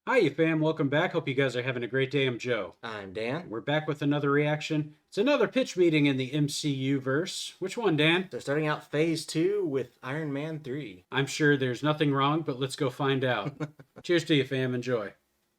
Hi, you fam. Welcome back. Hope you guys are having a great day. I'm Joe. I'm Dan. We're back with another reaction. It's another pitch meeting in the MCU verse. Which one, Dan? So starting out phase 2 with Iron Man 3. I'm sure there's nothing wrong, but let's go find out. Cheers to you, fam. Enjoy.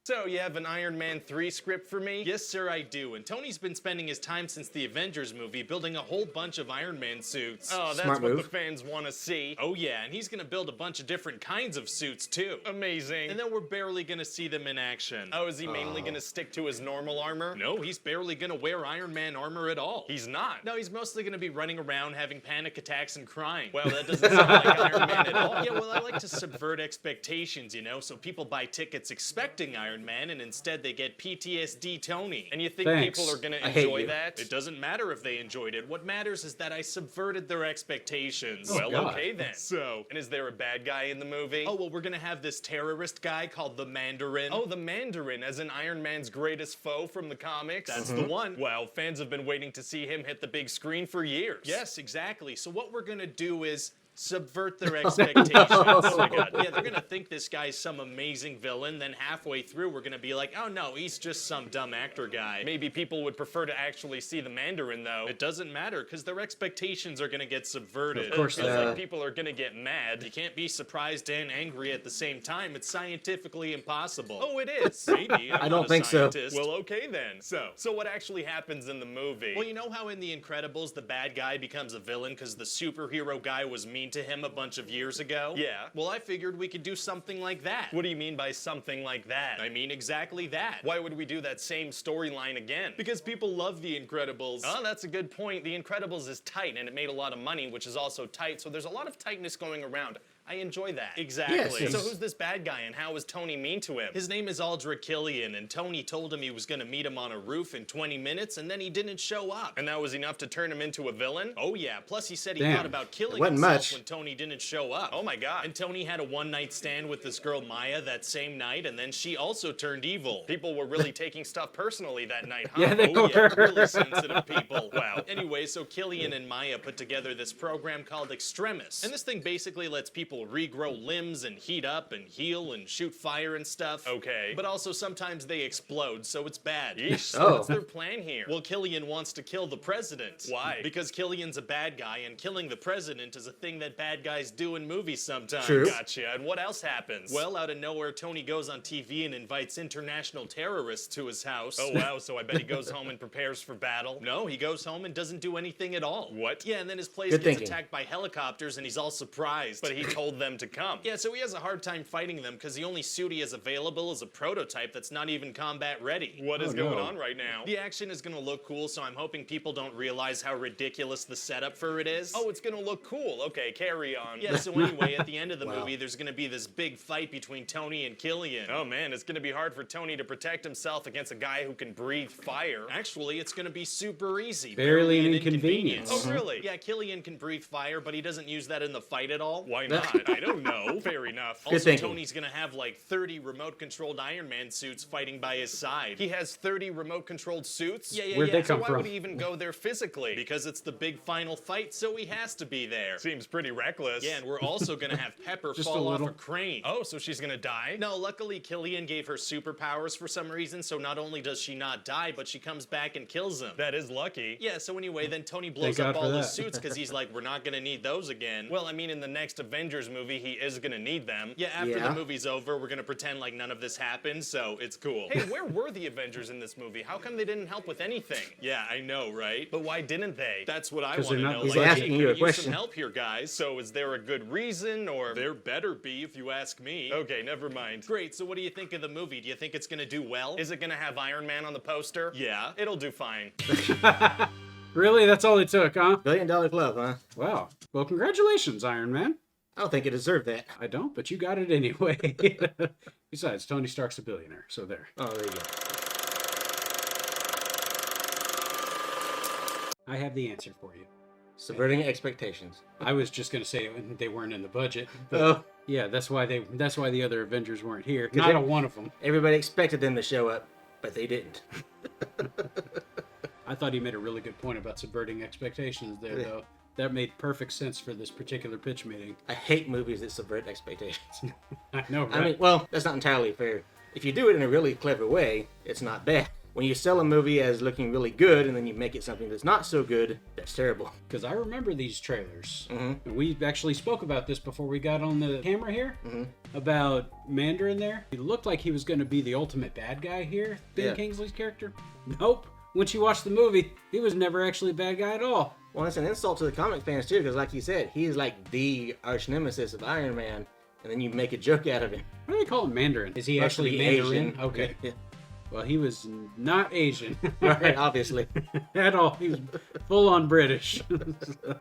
So, you have an Iron Man 3 script for me? Yes, sir, I do. And Tony's been spending his time since the Avengers movie building a whole bunch of Iron Man suits. Oh, that's Smart what move. the fans want to see. Oh, yeah, and he's gonna build a bunch of different kinds of suits, too. Amazing. And then we're barely gonna see them in action. Oh, is he mainly gonna stick to his normal armor? No, he's barely gonna wear Iron Man armor at all. He's not. No, he's mostly gonna be running around having panic attacks and crying. Well, that doesn't sound like Iron Man at all. Yeah, well, I like to subvert expectations, you know, so people buy tickets expecting Iron Man and instead they get PTSD Tony. And you think Thanks. people are gonna I hate enjoy you. that? It doesn't matter if they enjoyed it. What matters is that I subverted their expectations. Oh, Well, God. okay then. So, and is there a bad guy in the movie? Oh, well, we're gonna have this terrorist guy called the Mandarin. Oh, the Mandarin, as in Iron Man's greatest foe from the comics? That's the one. Well, fans have been waiting to see him hit the big screen for years. Yes, exactly. So what we're gonna do is subvert their expectations. Oh my god. Yeah, they're gonna think this guy's some amazing villain, then halfway through we're gonna be like, oh no, he's just some dumb actor guy. Maybe people would prefer to actually see the Mandarin though. It doesn't matter, because their expectations are gonna get subverted. Of course Feels they like are. people are gonna get mad. You can't be surprised and angry at the same time. It's scientifically impossible. Oh, it is. Maybe. I'm I not don't a think so. scientist. Well, okay then. So what actually happens in the movie? Well, you know how in The Incredibles the bad guy becomes a villain because the superhero guy was mean to him a bunch of years ago? Yeah. Well, I figured we could do something like that. What do you mean by something like that? I mean exactly that. Why would we do that same storyline again? Because people love The Incredibles. Oh, that's a good point. The Incredibles is tight and it made a lot of money, which is also tight, so there's a lot of tightness going around. I enjoy that. Exactly. Yes, so who's this bad guy and how is Tony mean to him? His name is Aldrich Killian and Tony told him he was gonna meet him on a roof in 20 minutes and then he didn't show up. And that was enough to turn him into a villain? Oh yeah, plus he said he Damn. thought about killing wasn't himself much. when Tony didn't show up. Oh my god. And Tony had a one-night stand with this girl Maya that same night and then she also turned evil. People were really taking stuff personally that night, huh? Yeah, they oh, yeah, were. really sensitive people. Wow. Anyway, so Killian and Maya put together this program called Extremis. And this thing basically lets people regrow limbs and heat up and heal and shoot fire and stuff. Okay. But also sometimes they explode, so it's bad. Yeesh, so Oh. what's their plan here? Well, Killian wants to kill the president. Why? Because Killian's a bad guy and killing the president is a thing that bad guys do in movies sometimes. True. Gotcha. And what else happens? Well, out of nowhere, Tony goes on TV and invites international terrorists to his house. Oh wow, so I bet he goes home and prepares for battle. No, he goes home and doesn't do anything at all. What? Yeah, and then his place Good gets thinking. attacked by helicopters and he's all surprised. But he told them to come. Yeah, so he has a hard time fighting them because the only suit he has available is a prototype that's not even combat ready. What is Oh, no. going on right now? The action is gonna look cool, so I'm hoping people don't realize how ridiculous the setup for it is. Oh, it's gonna look cool. Okay, carry on. Yeah, so anyway, at the end of the Wow. movie, there's gonna be this big fight between Tony and Killian. Oh man, it's gonna be hard for Tony to protect himself against a guy who can breathe fire. Actually, it's gonna be super easy. Barely an inconvenience. Oh, really? Yeah, Killian can breathe fire, but he doesn't use that in the fight at all. Why not? I don't know. Fair enough. Good Also, thinking. Tony's gonna have like 30 remote-controlled Iron Man suits fighting by his side. He has 30 remote-controlled suits? Yeah, Where'd they So come why from? would he even go there physically? Because it's the big final fight, so he has to be there. Seems pretty reckless. Yeah, and we're also gonna have Pepper Just a fall off little. a crane. Oh, so she's gonna die? No, luckily Killian gave her superpowers for some reason, so not only does she not die, but she comes back and kills him. That is lucky. Yeah, so anyway, then Tony blows Thank up God for all his that. suits because he's like, we're not gonna need those again. Well, I mean, in the next Avengers movie, he is gonna need them. Yeah, after Yeah. the movie's over, we're gonna pretend like none of this happened, so it's cool. Hey, where were the Avengers in this movie? How come they didn't help with anything? Yeah, I know, right? But why didn't they? That's what I 'Cause want to they're know. not- He's Like, asking hey, you a could use question. some help here, guys. So is there a good reason, or there better be if you ask me? Okay, never mind. Great, so what do you think of the movie? Do you think it's gonna do well? Is it gonna have Iron Man on the poster? Yeah, it'll do fine. Really? That's all it took, huh? $1 billion club, huh? Wow. Well, congratulations, Iron Man. I don't think it deserved that. I don't, but you got it anyway. Besides, Tony Stark's a billionaire, so there. Oh, there you go. I have the answer for you. Subverting expectations. I was just gonna say they weren't in the budget. But Oh, yeah, that's why the other Avengers weren't here. 'Cause Not they- a one of them. everybody expected them to show up, but they didn't. I thought he made a really good point about subverting expectations there, though. That made perfect sense for this particular pitch meeting. I hate movies that subvert expectations. I know, right? I mean, well, that's not entirely fair. If you do it in a really clever way, it's not bad. When you sell a movie as looking really good and then you make it something that's not so good, that's terrible. Because I remember these trailers. Mm-hmm. And we actually spoke about this before we got on the camera here. About Mandarin there. He looked like he was going to be the ultimate bad guy here, Ben Kingsley's character. Nope. Once you watch the movie, he was never actually a bad guy at all. Well, it's an insult to the comic fans too, because like you said, he is like the arch nemesis of Iron Man, and then you make a joke out of him. What do they call him, Mandarin? Is he Must actually be Mandarin? Asian. Okay. Yeah. Well, he was not Asian. Right, obviously. At all. He was full on British.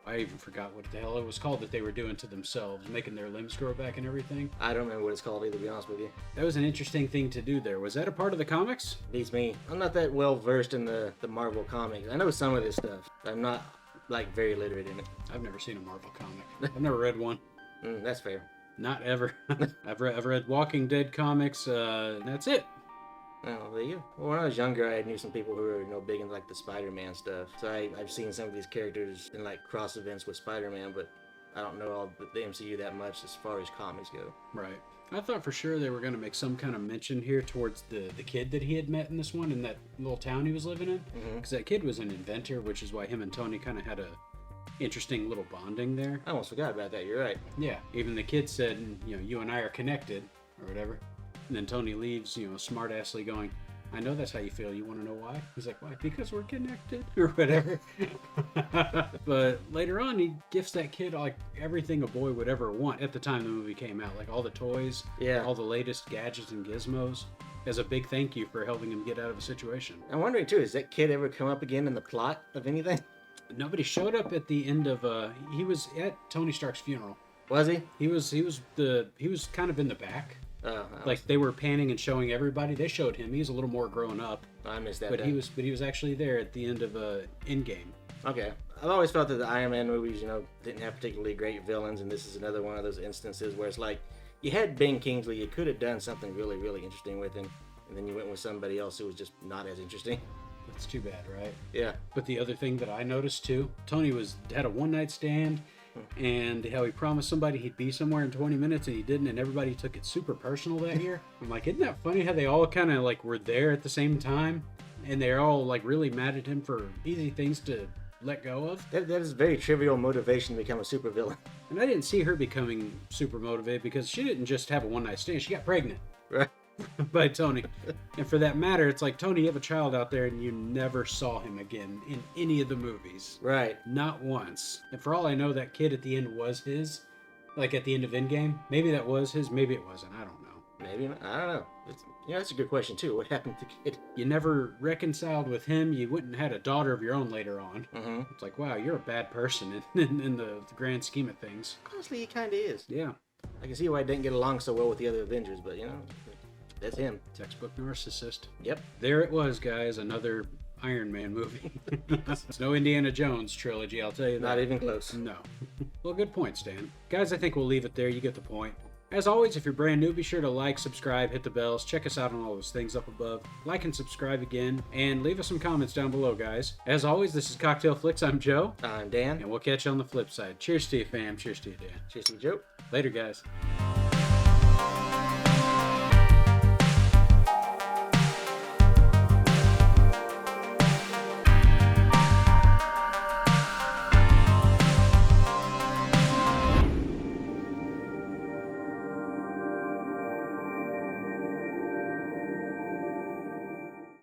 I even forgot what the hell it was called that they were doing to themselves, making their limbs grow back and everything. I don't remember what it's called either, to be honest with you. That was an interesting thing to do there. Was that a part of the comics? Beats me. I'm not that well versed in the Marvel comics. I know some of this stuff. I'm not like very literate in it. I've never seen a Marvel comic. I've never read one. That's fair. Not ever. I've read Walking Dead comics. That's it. Oh, there you go. Well, when I was younger, I knew some people who were big into like the Spider-Man stuff. So I've seen some of these characters in like cross events with Spider-Man, but I don't know all the MCU that much as far as comics go. Right. I thought for sure they were going to make some kind of mention here towards the kid that he had met in this one, in that little town he was living in. Because that kid was an inventor, which is why him and Tony kind of had a interesting little bonding there. I almost forgot about that. You're right. Yeah. Even the kid said, you and I are connected, or whatever. And then Tony leaves, smart-assly going, I know that's how you feel. You want to know why? He's like, why? Because we're connected, or whatever. But later on, he gifts that kid like everything a boy would ever want at the time the movie came out. Like all the toys, all the latest gadgets and gizmos, as a big thank you for helping him get out of a situation. I'm wondering too, has that kid ever come up again in the plot of anything? Nobody showed up at the end of, he was at Tony Stark's funeral. Was he? He was kind of in the back. Like they were panning and showing everybody. They showed him. He's a little more grown up. I missed that. But he was actually there at the end of Endgame. Okay. I've always felt that the Iron Man movies, didn't have particularly great villains, and this is another one of those instances where it's like, you had Ben Kingsley, you could have done something really, really interesting with him, and then you went with somebody else who was just not as interesting. That's too bad, right? Yeah. But the other thing that I noticed too, Tony had a one-night stand, and how he promised somebody he'd be somewhere in 20 minutes and he didn't, and everybody took it super personal that year. I'm like, isn't that funny how they all kind of like were there at the same time, and they're all like really mad at him for easy things to let go of? That is very trivial motivation to become a supervillain. And I didn't see her becoming super motivated because she didn't just have a one-night stand, she got pregnant. Right. By Tony. And for that matter, it's like, Tony, you have a child out there and you never saw him again in any of the movies. Right. Not once. And for all I know, that kid at the end was his. Like at the end of Endgame. Maybe that was his, maybe it wasn't. I don't know. Maybe. I don't know. That's a good question too. What happened to the kid? You never reconciled with him. You wouldn't have had a daughter of your own later on. It's like, wow, you're a bad person in the grand scheme of things. Honestly, he kind of is. Yeah. I can see why I didn't get along so well with the other Avengers, but that's him. Textbook narcissist. Yep. There it was, guys. Another Iron Man movie. It's no Indiana Jones trilogy, I'll tell you that. Not even close. No. Well, good point, Stan. Guys, I think we'll leave it there. You get the point. As always, if you're brand new, be sure to like, subscribe, hit the bells, check us out on all those things up above. Like and subscribe again, and leave us some comments down below, guys. As always, this is Cocktail Flicks. I'm Joe. I'm Dan. And we'll catch you on the flip side. Cheers to you, fam. Cheers to you, Dan. Cheers to you, Joe. Later, guys.